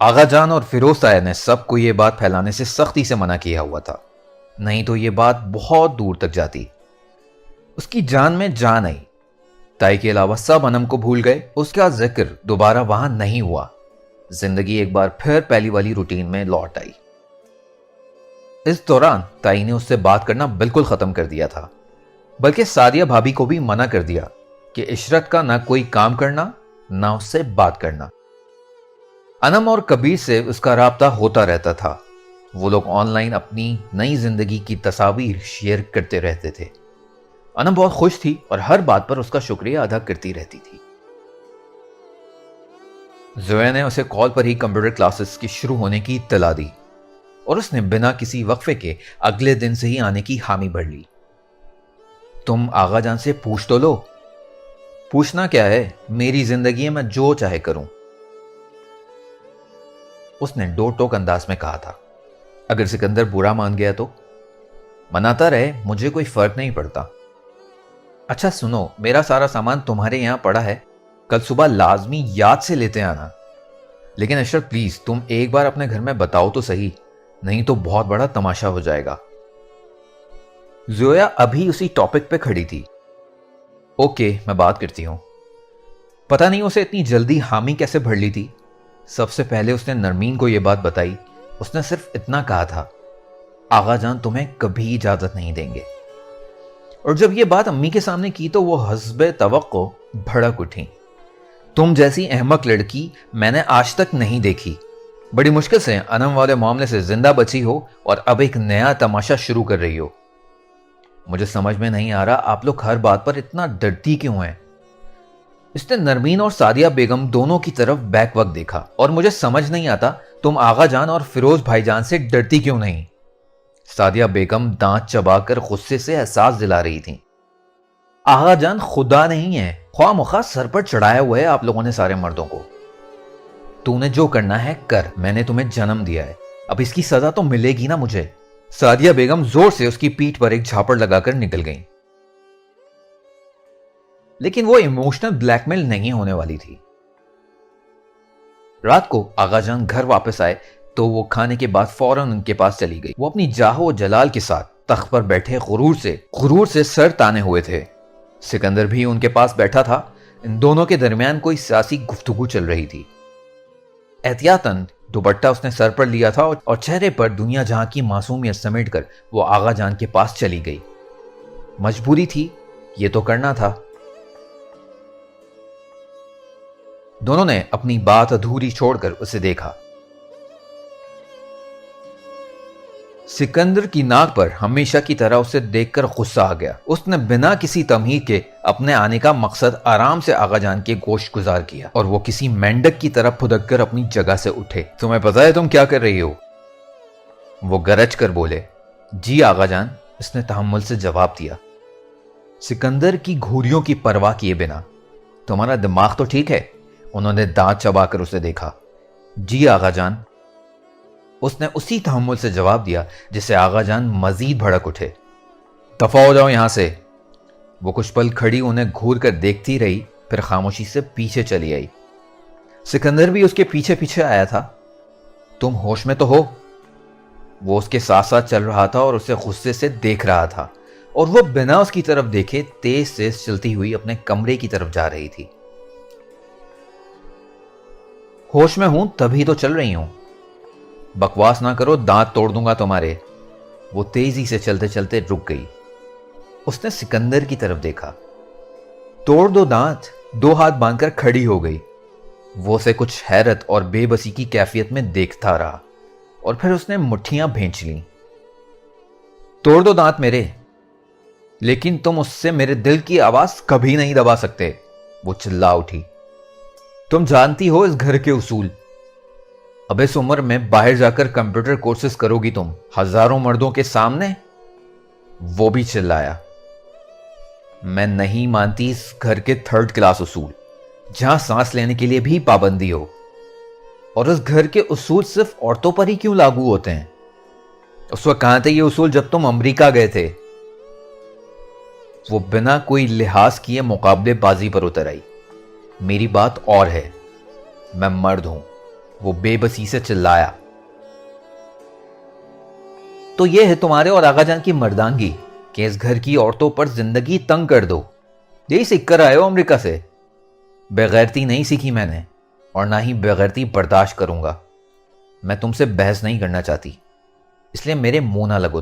آغا جان اور فیروز تایا نے سب کو یہ بات پھیلانے سے سختی سے منع کیا ہوا تھا، نہیں تو یہ بات بہت دور تک جاتی۔ اس کی جان میں جان آئی۔ تائی کے علاوہ سب انم کو بھول گئے، اس کا ذکر دوبارہ وہاں نہیں ہوا۔ زندگی ایک بار پھر پہلی والی روٹین میں لوٹ آئی۔ اس دوران تائی نے اس سے بات کرنا بالکل ختم کر دیا تھا، بلکہ سعدیہ بھابھی کو بھی منع کر دیا کہ عشرت کا نہ کوئی کام کرنا نہ اس سے بات کرنا۔ انم اور کبیر سے اس کا رابطہ ہوتا رہتا تھا۔ وہ لوگ آن لائن اپنی نئی زندگی کی تصاویر شیئر کرتے رہتے تھے۔ انم بہت خوش تھی اور ہر بات پر اس کا شکریہ ادا کرتی رہتی تھی۔ زویا نے اسے کال پر ہی کمپیوٹر کلاسز کی شروع ہونے کی اطلاع دی اور اس نے بنا کسی وقفے کے اگلے دن سے ہی آنے کی حامی بھر لی۔ تم آغا جان سے پوچھ تو لو۔ پوچھنا کیا ہے، میری زندگی ہے، میں جو چاہے کروں، اس نے ڈو ٹوک انداز میں کہا تھا۔ اگر سکندر برا مان گیا تو مناتا رہے، مجھے کوئی فرق نہیں پڑتا۔ اچھا سنو، میرا سارا سامان تمہارے یہاں پڑا ہے، کل صبح لازمی یاد سے لیتے آنا۔ لیکن عشرت پلیز تم ایک بار اپنے گھر میں بتاؤ تو صحیح، نہیں تو بہت بڑا تماشا ہو جائے گا۔ زویا ابھی اسی ٹاپک پہ کھڑی تھی۔ اوکے میں بات کرتی ہوں۔ پتہ نہیں اسے اتنی جلدی حامی کیسے بھر لی تھی۔ سب سے پہلے اس نے نرمین کو یہ بات بتائی۔ اس نے صرف اتنا کہا تھا، آغا جان تمہیں کبھی اجازت نہیں دیں گے۔ اور جب یہ بات امی کے سامنے کی تو وہ حسب توقع بھڑک اٹھی۔ تم جیسی احمق لڑکی میں نے آج تک نہیں دیکھی۔ بڑی مشکل سے انم والے معاملے سے زندہ بچی ہو اور اب ایک نیا تماشا شروع کر رہی ہو۔ مجھے سمجھ میں نہیں آ رہا آپ لوگ ہر بات پر اتنا ڈرتی کیوں ہیں۔ اس نے نرمین اور سعدیہ بیگم دونوں کی طرف بیک وقت دیکھا، اور مجھے سمجھ نہیں آتا تم آغا جان اور فیروز بھائی جان سے ڈرتی کیوں نہیں۔ سعدیہ بیگم دانت چبا کر غصے سے احساس دلا رہی تھیں۔ آغا جان خدا نہیں ہے، خواہ مخواہ سر پر چڑھایا ہوا ہے آپ لوگوں نے سارے مردوں کو۔ تو نے جو کرنا ہے کر، میں نے تمہیں جنم دیا ہے، اب اس کی سزا تو ملے گی نا مجھے۔ سعدیہ بیگم زور سے اس کی پیٹھ پر ایک جھاپڑ لگا کر نکل گئیں۔ لیکن وہ ایموشنل بلیک میل نہیں ہونے والی تھی۔ رات کو آغا جان گھر واپس آئے تو وہ کھانے کے بعد فوراً ان کے پاس چلی گئی۔ وہ اپنی جاہو و جلال کے ساتھ تخت پر بیٹھے غرور سے سر تانے ہوئے تھے۔ سکندر بھی ان کے پاس بیٹھا تھا۔ ان دونوں کے درمیان کوئی سیاسی گفتگو چل رہی تھی۔ احتیاطاً دوپٹہ اس نے سر پر لیا تھا اور چہرے پر دنیا جہاں کی معصومیت سمیٹ کر وہ آغا جان کے پاس چلی گئی۔ مجبوری تھی، یہ تو کرنا تھا۔ دونوں نے اپنی بات ادھوری چھوڑ کر اسے دیکھا۔ سکندر کی ناک پر ہمیشہ کی طرح اسے دیکھ کر غصہ آ گیا۔ اس نے بنا کسی تمہید کے اپنے آنے کا مقصد آرام سے آغا جان کے گوشت گزار کیا اور وہ کسی مینڈک کی طرح پھدک کر اپنی جگہ سے اٹھے۔ تمہیں پتا ہے تم کیا کر رہی ہو؟ وہ گرج کر بولے۔ جی آغا جان، اس نے تحمل سے جواب دیا، سکندر کی گھوریوں کی پرواہ کیے بنا۔ تمہارا دماغ تو ٹھیک ہے؟ انہوں نے دانت چبا کر اسے دیکھا۔ جی آغا جان، اس نے اسی تحمل سے جواب دیا جس سے آغا جان مزید بھڑک اٹھے۔ دفع ہو جاؤ یہاں سے۔ وہ کچھ پل کھڑی انہیں گھور کر دیکھتی رہی، پھر خاموشی سے پیچھے چلی آئی۔ سکندر بھی اس کے پیچھے پیچھے آیا تھا۔ تم ہوش میں تو ہو؟ وہ اس کے ساتھ ساتھ چل رہا تھا اور اسے غصے سے دیکھ رہا تھا، اور وہ بنا اس کی طرف دیکھے تیز تیز چلتی ہوئی اپنے کمرے کی طرف جا رہی تھی۔ ہوش میں ہوں تبھی تو چل رہی ہوں، بکواس نہ کرو، دانت توڑ دوں گا تمہارے۔ وہ تیزی سے چلتے چلتے رک گئی۔ اس نے سکندر کی طرف دیکھا۔ توڑ دو دانت، دو ہاتھ باندھ کر کھڑی ہو گئی۔ وہ اسے کچھ حیرت اور بے بسی کی کیفیت میں دیکھتا رہا، اور پھر اس نے مٹھیاں بھینچ لیں۔ توڑ دو دانت میرے، لیکن تم اس سے میرے دل کی آواز کبھی نہیں دبا سکتے، وہ چلا اٹھی۔ تم جانتی ہو اس گھر کے اصول۔ اب اس عمر میں باہر جا کر کمپیوٹر کورسز کرو گی تم، ہزاروں مردوں کے سامنے؟ وہ بھی چلایا۔ میں نہیں مانتی اس گھر کے تھرڈ کلاس اصول، جہاں سانس لینے کے لیے بھی پابندی ہو۔ اور اس گھر کے اصول صرف عورتوں پر ہی کیوں لاگو ہوتے ہیں؟ اس وقت کہاں تھے یہ اصول جب تم امریکہ گئے تھے؟ وہ بنا کوئی لحاظ کیے مقابلے بازی پر اتر آئی۔ میری بات اور ہے، میں مرد ہوں، وہ بے بسی سے چلایا۔ تو یہ ہے تمہارے اور آغا جان کی مردانگی کہ اس گھر کی عورتوں پر زندگی تنگ کر دو، یہی سیکھ کر آئے ہو امریکہ سے؟ بغیرتی نہیں سیکھی میں نے، اور نہ ہی بغیرتی برداشت کروں گا۔ میں تم سے بحث نہیں کرنا چاہتی، اس لیے میرے منہ نہ لگو۔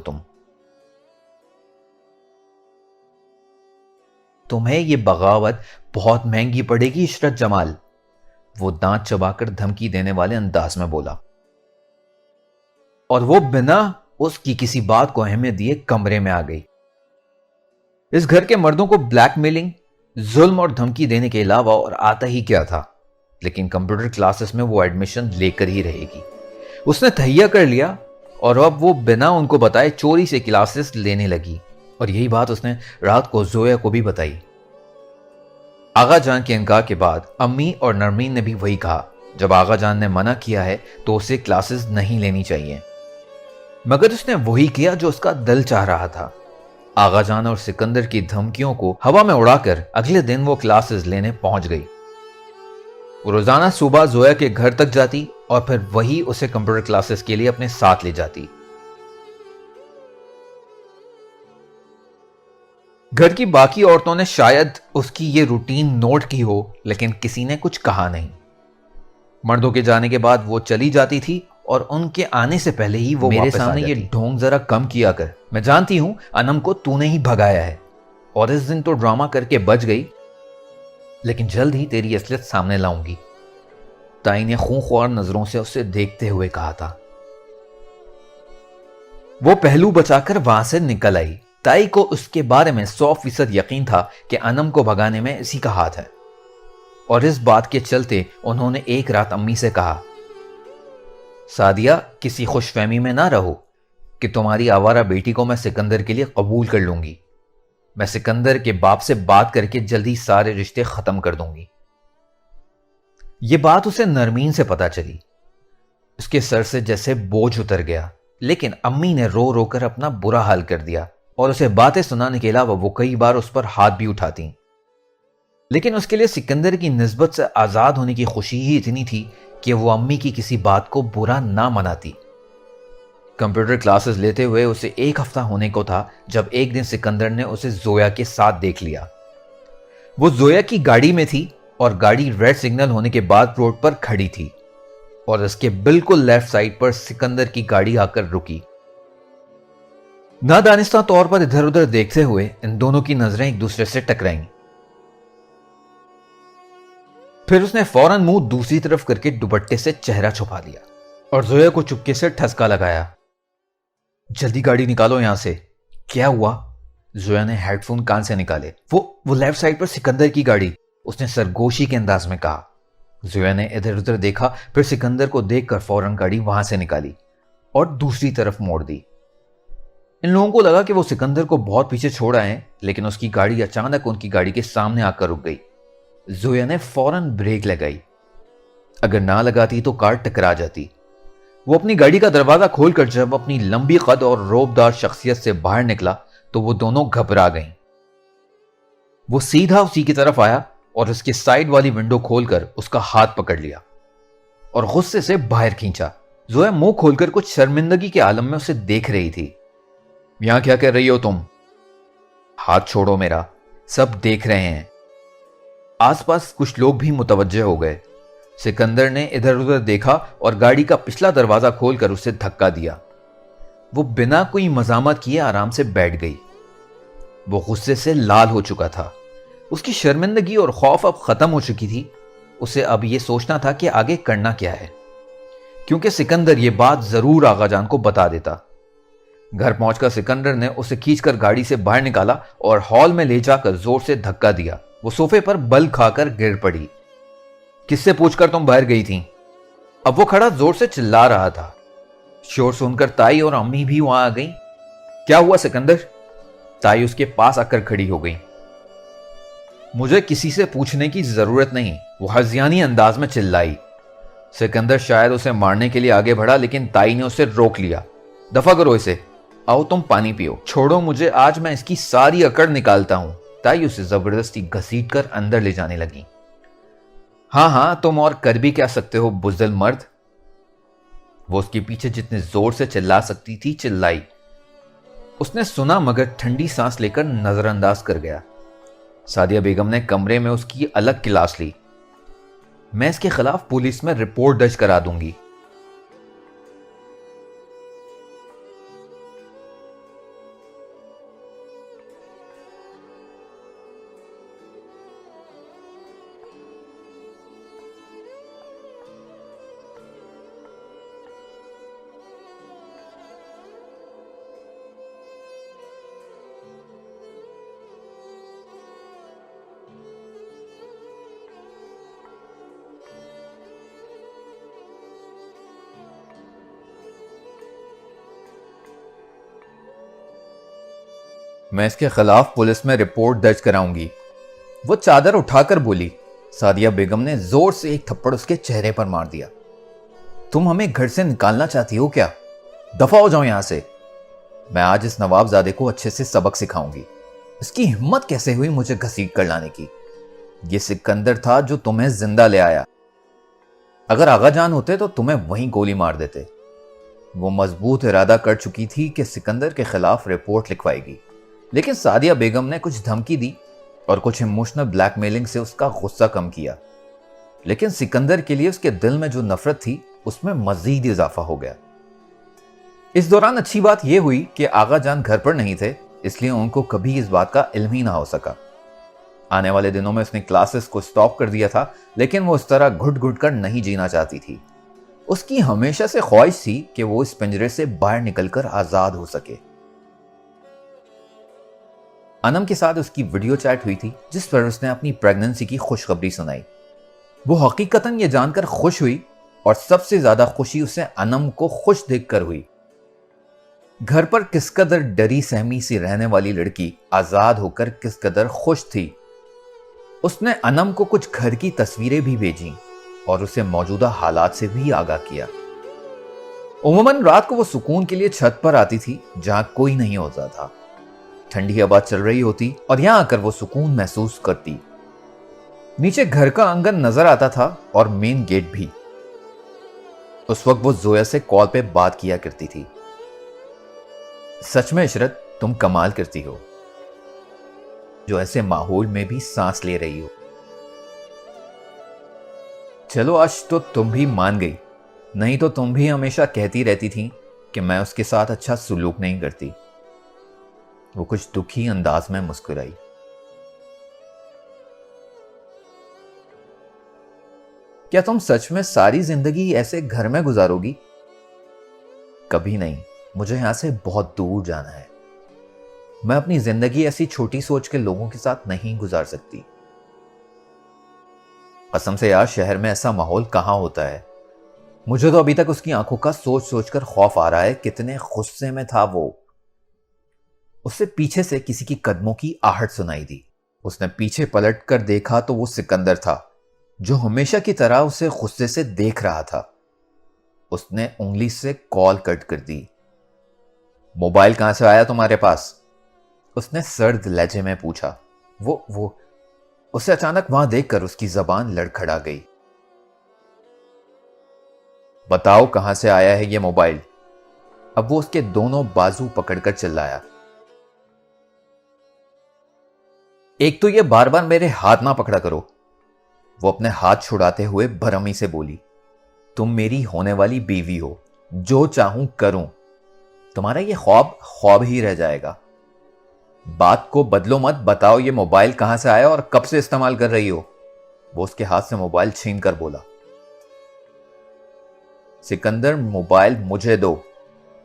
تمہیں یہ بغاوت بہت مہنگی پڑے گی عشرت جمال، وہ دانت چبا کر دھمکی دینے والے انداز میں بولا، اور وہ بنا اس کی کسی بات کو اہمیت دیے کمرے میں آ گئی۔ اس گھر کے مردوں کو بلیک میلنگ، ظلم اور دھمکی دینے کے علاوہ اور آتا ہی کیا تھا، لیکن کمپیوٹر کلاسز میں وہ ایڈمیشن لے کر ہی رہے گی۔ اس نے تہیہ کر لیا اور اب وہ بنا ان کو بتائے چوری سے کلاسز لینے لگی، اور یہی بات اس نے رات کو زویا کو بھی بتائی۔ آغا جان کے انکار کے بعد امی اور نرمین نے بھی وہی کہا۔ جب آغا جان نے منع کیا ہے تو اسے کلاسز نہیں لینی چاہیے، مگر اس نے وہی کیا جو اس کا دل چاہ رہا تھا۔ آغا جان اور سکندر کی دھمکیوں کو ہوا میں اڑا کر اگلے دن وہ کلاسز لینے پہنچ گئی۔ وہ روزانہ صبح زویا کے گھر تک جاتی اور پھر وہی اسے کمپیوٹر کلاسز کے لیے اپنے ساتھ لے جاتی۔ گھر کی باقی عورتوں نے شاید اس کی یہ روٹین نوٹ کی ہو، لیکن کسی نے کچھ کہا نہیں۔ مردوں کے جانے کے بعد وہ چلی جاتی تھی اور ان کے آنے سے پہلے ہی وہ میرے سامنے یہ ڈھونگ ذرا کم کیا کر، میں جانتی ہوں انم کو تو نے ہی بھگایا ہے، اور اس دن تو ڈرامہ کر کے بچ گئی، لیکن جلد ہی تیری اصلیت سامنے لاؤں گی، تائی نے خونخوار نظروں سے اسے دیکھتے ہوئے کہا تھا۔ وہ پہلو بچا کر وہاں سے نکل آئی۔ تائی کو اس کے بارے میں 100% یقین تھا کہ انم کو بھگانے میں اسی کا ہاتھ ہے، اور اس بات کے چلتے انہوں نے ایک رات امی سے کہا، سعدیہ کسی خوش فہمی میں نہ رہو کہ تمہاری آوارہ بیٹی کو میں سکندر کے لیے قبول کر لوں گی، میں سکندر کے باپ سے بات کر کے جلدی سارے رشتے ختم کر دوں گی۔ یہ بات اسے نرمین سے پتا چلی، اس کے سر سے جیسے بوجھ اتر گیا، لیکن امی نے رو رو کر اپنا برا حال کر دیا، اور اسے باتیں سنانے کے علاوہ وہ کئی بار اس پر ہاتھ بھی اٹھاتی، لیکن اس کے لیے سکندر کی نسبت سے آزاد ہونے کی خوشی ہی اتنی تھی کہ وہ امی کی کسی بات کو برا نہ مناتی۔ کمپیوٹر کلاسز لیتے ہوئے اسے 1 ہفتہ ہونے کو تھا جب ایک دن سکندر نے اسے زویا کے ساتھ دیکھ لیا۔ وہ زویا کی گاڑی میں تھی اور گاڑی ریڈ سگنل ہونے کے بعد روڈ پر کھڑی تھی، اور اس کے بالکل لیفٹ سائڈ پر سکندر کی گاڑی آ کر رکی۔ نادانستہ طور پر ادھر ادھر دیکھتے ہوئے ان دونوں کی نظریں ایک دوسرے سے ٹکرائیں، پھر اس نے فوراً منہ دوسری طرف کر کے دوپٹے سے چہرہ چھپا لیا اور زویا کو چپکے سے ٹھسکا لگایا۔ جلدی گاڑی نکالو یہاں سے۔ کیا ہوا؟ زویا نے ہیڈ فون کان سے نکالے۔ وہ لیفٹ سائڈ پر سکندر کی گاڑی، اس نے سرگوشی کے انداز میں کہا۔ زویا نے ادھر ادھر دیکھا، پھر سکندر کو دیکھ کر فوراً گاڑی وہاں سے نکالی اور دوسری طرف موڑ دی۔ ان لوگوں کو لگا کہ وہ سکندر کو بہت پیچھے چھوڑ آئے ہیں، لیکن اس کی گاڑی اچانک ان کی گاڑی کے سامنے آ کر رک گئی۔ زویا نے فوراً بریک لگائی، اگر نہ لگاتی تو کار ٹکرا جاتی۔ وہ اپنی گاڑی کا دروازہ کھول کر جب اپنی لمبی قد اور روبدار شخصیت سے باہر نکلا تو وہ دونوں گھبرا گئیں۔ وہ سیدھا اسی کی طرف آیا اور اس کے سائیڈ والی ونڈو کھول کر اس کا ہاتھ پکڑ لیا اور غصے سے باہر کھینچا۔ زویا منہ کھول کر کچھ شرمندگی کے عالم میں اسے دیکھ رہی تھی۔ یہاں کیا کر رہی ہو تم؟ ہاتھ چھوڑو میرا، سب دیکھ رہے ہیں۔ آس پاس کچھ لوگ بھی متوجہ ہو گئے۔ سکندر نے ادھر ادھر دیکھا اور گاڑی کا پچھلا دروازہ کھول کر اسے دھکا دیا۔ وہ بنا کوئی مزاحمت کیے آرام سے بیٹھ گئی۔ وہ غصے سے لال ہو چکا تھا، اس کی شرمندگی اور خوف اب ختم ہو چکی تھی۔ اسے اب یہ سوچنا تھا کہ آگے کرنا کیا ہے، کیونکہ سکندر یہ بات ضرور آغا جان کو بتا دیتا۔ گھر پہنچ کر سکندر نے اسے کھینچ کر گاڑی سے باہر نکالا اور ہال میں لے جا کر زور سے دھکا دیا۔ وہ صوفے پر بل کھا کر گر پڑی۔ کس سے پوچھ کر تم باہر گئی تھی؟ اب وہ کھڑا زور سے چلا رہا تھا۔ شور سن کر تائی اور امی بھی وہاں آ گئیں۔ کیا ہوا سکندر؟ تائی اس کے پاس آ کر کھڑی ہو گئی۔ مجھے کسی سے پوچھنے کی ضرورت نہیں، وہ ہذیانی انداز میں چلائی۔ سکندر شاید اسے مارنے کے لیے آگے بڑھا، لیکن تائی نے اسے روک لیا۔ دفع کرو اسے، آؤ تم پانی پیو، چھوڑو مجھے، آج میں اس کی ساری اکڑ نکالتا ہوں۔ تائی اسے زبردستی گھسیٹ کر اندر لے جانے لگی۔ ہاں تم اور کر بھی کیا سکتے ہو بزدل مرد، وہ اس کے پیچھے جتنے زور سے چلا سکتی تھی چلائی. اس نے سنا مگر ٹھنڈی سانس لے کر نظر انداز کر گیا. سعدیہ بیگم نے کمرے میں اس کی الگ کلاس لی. میں اس کے خلاف پولیس میں رپورٹ درج کرا دوں گی. میں اس کے خلاف پولیس میں رپورٹ درج کراؤں گی. وہ چادر اٹھا کر بولی. سعدیہ بیگم نے زور سے ایک تھپڑ اس کے چہرے پر مار دیا. تم ہمیں گھر سے نکالنا چاہتی ہو کیا؟ دفع ہو جاؤ یہاں سے. میں آج اس نواب زادے کو اچھے سے سبق سکھاؤں گی. اس کی ہمت کیسے ہوئی مجھے گھسیٹ کر لانے کی؟ یہ سکندر تھا جو تمہیں زندہ لے آیا. اگر آغا جان ہوتے تو تمہیں وہیں گولی مار دیتے. وہ مضبوط ارادہ کر چکی تھی کہ سکندر کے خلاف رپورٹ لکھوائے گی، لیکن سعدیہ بیگم نے کچھ دھمکی دی اور کچھ ایموشنل بلیک میلنگ سے اس کا غصہ کم کیا. لیکن سکندر کے لیے اس کے دل میں جو نفرت تھی اس میں مزید اضافہ ہو گیا. اس دوران اچھی بات یہ ہوئی کہ آغا جان گھر پر نہیں تھے، اس لیے ان کو کبھی اس بات کا علم ہی نہ ہو سکا. آنے والے دنوں میں اس نے کلاسز کو سٹاپ کر دیا تھا، لیکن وہ اس طرح گھٹ گھٹ کر نہیں جینا چاہتی تھی. اس کی ہمیشہ سے خواہش تھی کہ وہ اس پنجرے سے باہر نکل کر آزاد ہو سکے. انم کے ساتھ اس کی ویڈیو چیٹ ہوئی تھی جس پر اس نے اپنی پریگننسی کی خوشخبری سنائی. وہ حقیقتاً یہ جان کر خوش ہوئی اور سب سے زیادہ خوشی اسے انم کو خوش دیکھ کر ہوئی. گھر پر کس قدر ڈری سہمی سی رہنے والی لڑکی آزاد ہو کر کس قدر خوش تھی. اس نے انم کو کچھ گھر کی تصویریں بھی بھیجیں اور اسے موجودہ حالات سے بھی آگاہ کیا. عموماً رات کو وہ سکون کے لیے چھت پر آتی تھی جہاں کوئی نہیں ہوتا تھا. ٹھنڈی ہوا چل رہی ہوتی اور یہاں آ کر وہ سکون محسوس کرتی. نیچے گھر کا آنگن نظر آتا تھا اور مین گیٹ بھی. اس وقت وہ زویا سے کال پہ بات کیا کرتی تھی. سچ میں عشرت تم کمال کرتی ہو جو ایسے ماحول میں بھی سانس لے رہی ہو. چلو آج تو تم بھی مان گئی، نہیں تو تم بھی ہمیشہ کہتی رہتی تھی کہ میں اس کے ساتھ اچھا سلوک نہیں کرتی. وہ کچھ دکھی انداز میں مسکرائی. کیا تم سچ میں ساری زندگی ایسے گھر میں گزارو گی؟ کبھی نہیں، مجھے یہاں سے بہت دور جانا ہے. میں اپنی زندگی ایسی چھوٹی سوچ کے لوگوں کے ساتھ نہیں گزار سکتی. قسم سے یار شہر میں ایسا ماحول کہاں ہوتا ہے. مجھے تو ابھی تک اس کی آنکھوں کا سوچ سوچ کر خوف آ رہا ہے. کتنے غصے میں تھا وہ. اسے پیچھے سے کسی کی قدموں کی آہٹ سنائی دی. اس نے پیچھے پلٹ کر دیکھا تو وہ سکندر تھا جو ہمیشہ کی طرح اسے غصے سے دیکھ رہا تھا. اس نے انگلی سے کال کٹ کر دی. موبائل کہاں سے آیا تمہارے پاس؟ اس نے سرد لہجے میں پوچھا. وہ اسے اچانک وہاں دیکھ کر اس کی زبان لڑکھڑا گئی. بتاؤ کہاں سے آیا ہے یہ موبائل؟ اب وہ اس کے دونوں بازو پکڑ کر چلایا. ایک تو یہ بار بار میرے ہاتھ نہ پکڑا کرو. وہ اپنے ہاتھ چھڑاتے ہوئے برہمی سے بولی. تم میری ہونے والی بیوی ہو، جو چاہوں کروں. تمہارا یہ خواب ہی رہ جائے گا. بات کو بدلو مت. بتاؤ یہ موبائل کہاں سے آیا اور کب سے استعمال کر رہی ہو؟ وہ اس کے ہاتھ سے موبائل چھین کر بولا. سکندر موبائل مجھے دو.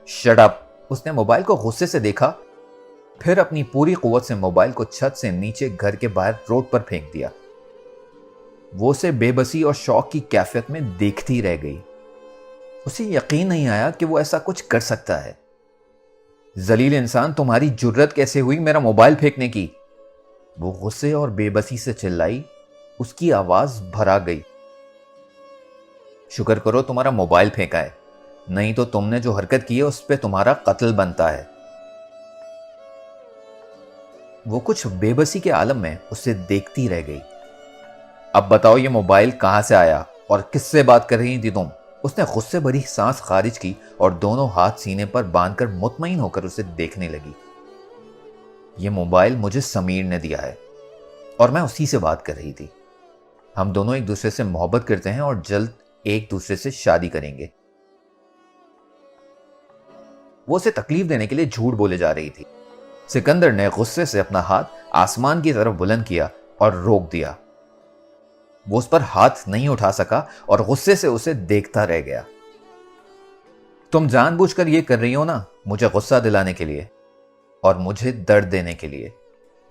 Shut up. اس نے موبائل کو غصے سے دیکھا، پھر اپنی پوری قوت سے موبائل کو چھت سے نیچے گھر کے باہر روڈ پر پھینک دیا. وہ اسے بے بسی اور شوق کی کیفیت میں دیکھتی رہ گئی. اسے یقین نہیں آیا کہ وہ ایسا کچھ کر سکتا ہے. ذلیل انسان، تمہاری جرت کیسے ہوئی میرا موبائل پھینکنے کی؟ وہ غصے اور بے بسی سے چلائی. اس کی آواز بھرا گئی. شکر کرو تمہارا موبائل پھینکا ہے، نہیں تو تم نے جو حرکت کی ہے اس پہ تمہارا قتل بنتا ہے. وہ کچھ بے بسی کے عالم میں اسے دیکھتی رہ گئی. اب بتاؤ یہ موبائل کہاں سے آیا اور کس سے بات کر رہی تھی تم؟ اس نے غصے بھری سانس خارج کی اور دونوں ہاتھ سینے پر باندھ کر مطمئن ہو کر اسے دیکھنے لگی۔ یہ موبائل مجھے سمیر نے دیا ہے اور میں اسی سے بات کر رہی تھی۔ ہم دونوں ایک دوسرے سے محبت کرتے ہیں اور جلد ایک دوسرے سے شادی کریں گے۔ وہ اسے تکلیف دینے کے لیے جھوٹ بولے جا رہی تھی۔ سکندر نے غصے سے اپنا ہاتھ آسمان کی طرف بلند کیا اور روک دیا۔ وہ اس پر ہاتھ نہیں اٹھا سکا اور غصے سے اسے دیکھتا رہ گیا۔ تم جان بوجھ کر یہ کر رہی ہو نا، مجھے غصہ دلانے کے لیے اور مجھے درد دینے کے لیے،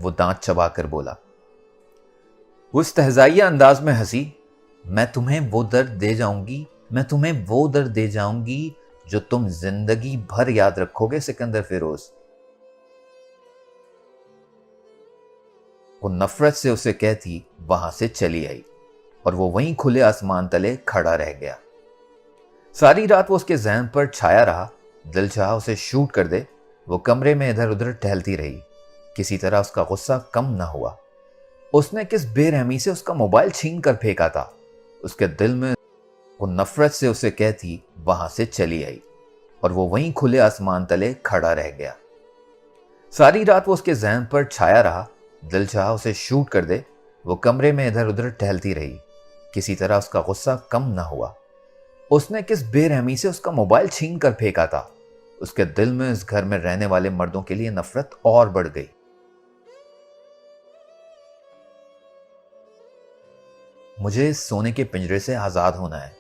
وہ دانت چبا کر بولا۔ وہ استہزائیہ انداز میں ہنسی۔ میں تمہیں وہ درد دے جاؤں گی، میں تمہیں وہ درد دے جاؤں گی جو تم زندگی بھر یاد رکھو گے سکندر فیروز۔ وہ نفرت سے اسے کہتی وہاں سے چلی آئی اور وہ وہیں کھلے آسمان تلے کھڑا رہ گیا۔ ساری رات وہ اس کے ذہن پر چھایا رہا، دل چاہا اسے شوٹ کر دے۔ وہ کمرے میں ادھر ادھر ٹہلتی رہی، کسی طرح اس کا غصہ کم نہ ہوا۔ اس نے کس بے رحمی سے اس کا موبائل چھین کر پھینکا تھا۔ اس کے دل میں وہ نفرت سے اسے کہتی وہاں سے چلی آئی اور وہ وہیں کھلے آسمان تلے کھڑا رہ گیا۔ ساری رات وہ اس کے ذہن پر چھایا رہا، دل چاہا اسے شوٹ کر دے۔ وہ کمرے میں ادھر ادھر ٹہلتی رہی، کسی طرح اس کا غصہ کم نہ ہوا۔ اس نے کس بے رحمی سے اس کا موبائل چھین کر پھینکا تھا۔ اس کے دل میں اس گھر میں رہنے والے مردوں کے لیے نفرت اور بڑھ گئی۔ مجھے اس سونے کے پنجرے سے آزاد ہونا ہے،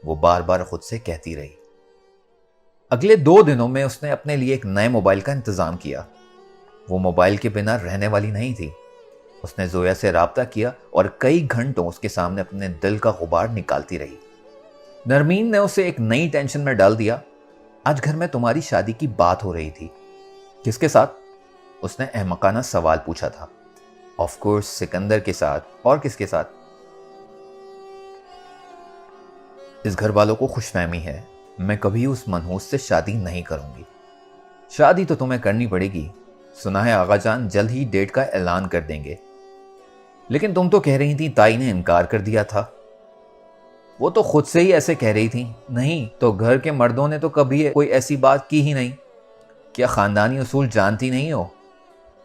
وہ بار بار خود سے کہتی رہی۔ اگلے 2 دنوں میں اس نے اپنے لیے ایک نئے موبائل کا انتظام کیا۔ وہ موبائل کے بنا رہنے والی نہیں تھی۔ اس نے زویا سے رابطہ کیا اور کئی گھنٹوں اس کے سامنے اپنے دل کا غبار نکالتی رہی۔ نرمین نے اسے ایک نئی ٹینشن میں ڈال دیا۔ آج گھر میں تمہاری شادی کی بات ہو رہی تھی، کس کے ساتھ؟ اس نے احمقانہ سوال پوچھا تھا۔ آف کورس سکندر کے ساتھ، اور کس کے ساتھ؟ اس گھر والوں کو خوش فہمی ہے، میں کبھی اس منحوس سے شادی نہیں کروں گی۔ شادی تو تمہیں کرنی پڑے گی، سنا ہے آغا جان جلد ہی ڈیٹ کا اعلان کر دیں گے۔ لیکن تم تو کہہ رہی تھی تائی نے انکار کر دیا تھا۔ وہ تو خود سے ہی ایسے کہہ رہی تھی، نہیں تو گھر کے مردوں نے تو کبھی کوئی ایسی بات کی ہی نہیں۔ کیا خاندانی اصول جانتی نہیں ہو؟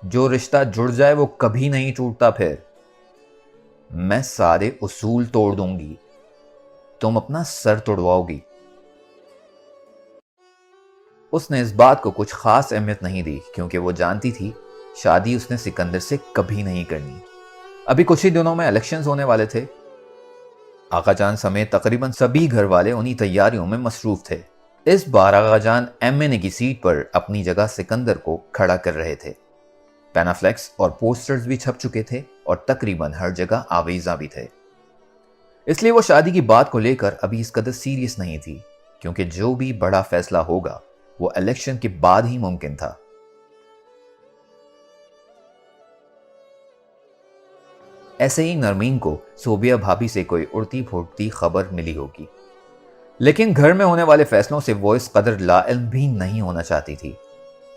جو رشتہ جڑ جائے وہ کبھی نہیں ٹوٹتا پھر۔ میں سارے اصول توڑ دوں گی، تم اپنا سر توڑواؤ گی۔ اس نے اس بات کو کچھ خاص اہمیت نہیں دی کیونکہ وہ جانتی تھی شادی اس نے سکندر سے کبھی نہیں کرنی۔ ابھی کچھ ہی دنوں میں الیکشنز ہونے والے تھے۔ آقا جان سمیت تقریباً سبھی گھر والے انہی تیاریوں میں مصروف تھے۔ اس بار آقا جان ایم این اے کی سیٹ پر اپنی جگہ سکندر کو کھڑا کر رہے تھے۔ پینافلیکس اور پوسٹرز بھی چھپ چکے تھے اور تقریباً ہر جگہ آویزاں بھی تھے۔ اس لیے وہ شادی کی بات کو لے کر ابھی اس قدر سیریس نہیں تھی کیونکہ جو بھی بڑا فیصلہ ہوگا وہ الیکشن کے بعد ہی ممکن تھا۔ ایسے ہی نرمین کو صوبیہ بھابھی سے کوئی اڑتی پھوٹتی خبر ملی ہوگی، لیکن گھر میں ہونے والے فیصلوں سے وہ اس قدر لا علم بھی نہیں ہونا چاہتی تھی۔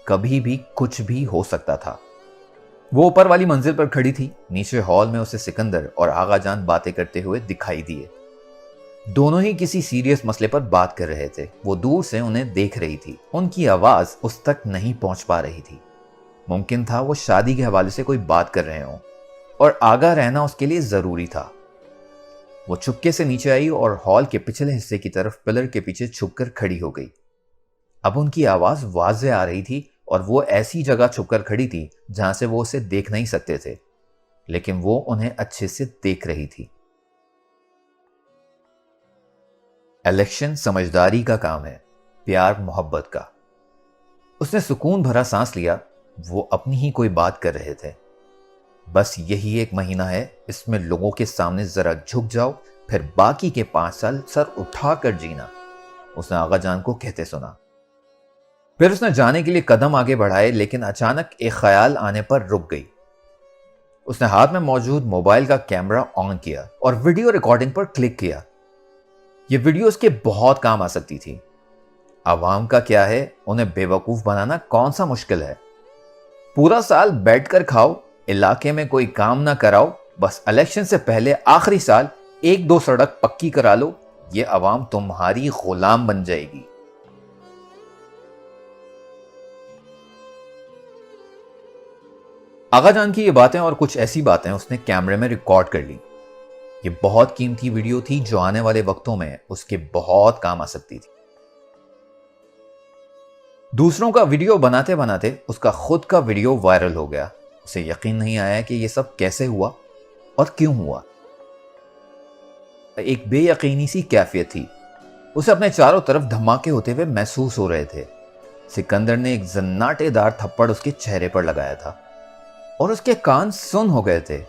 کبھی بھی کچھ بھی ہو سکتا تھا۔ وہ اوپر والی منزل پر کھڑی تھی، نیچے ہال میں اسے سکندر اور آغا جان باتیں کرتے ہوئے دکھائی دیے۔ دونوں ہی کسی سیریس مسئلے پر بات کر رہے تھے۔ وہ دور سے انہیں دیکھ رہی تھی، ان کی آواز اس تک نہیں پہنچ پا رہی تھی۔ ممکن تھا وہ شادی کے حوالے سے کوئی بات کر رہے ہوں اور آگاہ رہنا اس کے لیے ضروری تھا۔ وہ چپکے سے نیچے آئی اور ہال کے پچھلے حصے کی طرف پلر کے پیچھے چھپ کر کھڑی ہو گئی۔ اب ان کی آواز واضح آ رہی تھی اور وہ ایسی جگہ چھپ کر کھڑی تھی جہاں سے وہ اسے دیکھ نہیں سکتے تھے، لیکن وہ انہیں اچھے سے دیکھ رہی تھی۔ الیکشن سمجھداری کا کام ہے، پیار محبت کا۔ اس نے سکون بھرا سانس لیا۔ وہ اپنی ہی کوئی بات کر رہے تھے۔ بس یہی 1 مہینہ ہے، اس میں لوگوں کے سامنے ذرا جھک جاؤ، پھر باقی کے 5 سال سر اٹھا کر جینا، اس نے آغا جان کو کہتے سنا۔ پھر اس نے جانے کے لیے قدم آگے بڑھائے لیکن اچانک ایک خیال آنے پر رک گئی۔ اس نے ہاتھ میں موجود موبائل کا کیمرہ آن کیا اور ویڈیو ریکارڈنگ پر کلک کیا۔ یہ ویڈیو اس کے بہت کام آ سکتی تھی۔ عوام کا کیا ہے، انہیں بے وقوف بنانا کون سا مشکل ہے؟ پورا سال بیٹھ کر کھاؤ، علاقے میں کوئی کام نہ کراؤ، بس الیکشن سے پہلے آخری سال 1-2 سڑک پکی کرا لو، یہ عوام تمہاری غلام بن جائے گی۔ آغا جان کی یہ باتیں اور کچھ ایسی باتیں اس نے کیمرے میں ریکارڈ کر لی۔ یہ بہت قیمتی ویڈیو تھی جو آنے والے وقتوں میں اس کے بہت کام آ سکتی تھی۔ دوسروں کا ویڈیو بناتے بناتے اس کا خود کا ویڈیو وائرل ہو گیا۔ اسے یقین نہیں آیا کہ یہ سب کیسے ہوا اور کیوں ہوا۔ ایک بے یقینی سی کیفیت تھی۔ اسے اپنے چاروں طرف دھماکے ہوتے ہوئے محسوس ہو رہے تھے۔ سکندر نے ایک زناٹے دار تھپڑ اس کے چہرے پر لگایا تھا اور اس کے کان سن ہو گئے تھے۔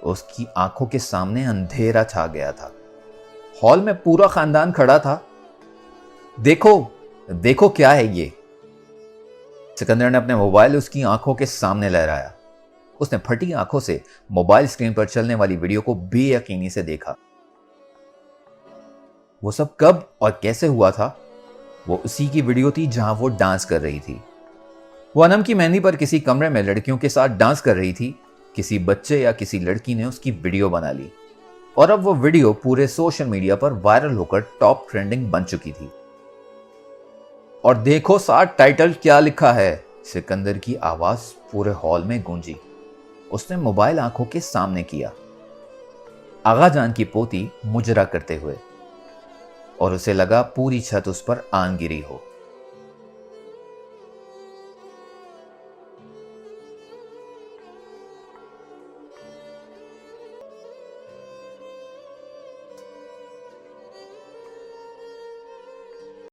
اس کی آنکھوں کے سامنے اندھیرا چھا گیا تھا۔ ہال میں پورا خاندان کھڑا تھا۔ دیکھو دیکھو کیا ہے یہ؟ سکندر نے اپنے موبائل اس کی آنکھوں کے سامنے لہرایا۔ اس نے پھٹی آنکھوں سے موبائل اسکرین پر چلنے والی ویڈیو کو بے یقینی سے دیکھا۔ وہ سب کب اور کیسے ہوا تھا؟ وہ اسی کی ویڈیو تھی جہاں وہ ڈانس کر رہی تھی۔ وہ انم کی مہندی پر کسی کمرے میں لڑکیوں کے ساتھ ڈانس کر رہی تھی۔ کسی بچے یا کسی لڑکی نے اس کی ویڈیو بنا لی اور اب وہ ویڈیو پورے سوشل میڈیا پر وائرل ہو کر ٹاپ ٹرینڈنگ بن چکی تھی۔ اور دیکھو ساتھ ٹائٹل کیا لکھا ہے؟ سکندر کی آواز پورے ہال میں گونجی۔ اس نے موبائل آنکھوں کے سامنے کیا۔ آغا جان کی پوتی مجرا کرتے ہوئے، اور اسے لگا پوری چھت اس پر آن گری ہو۔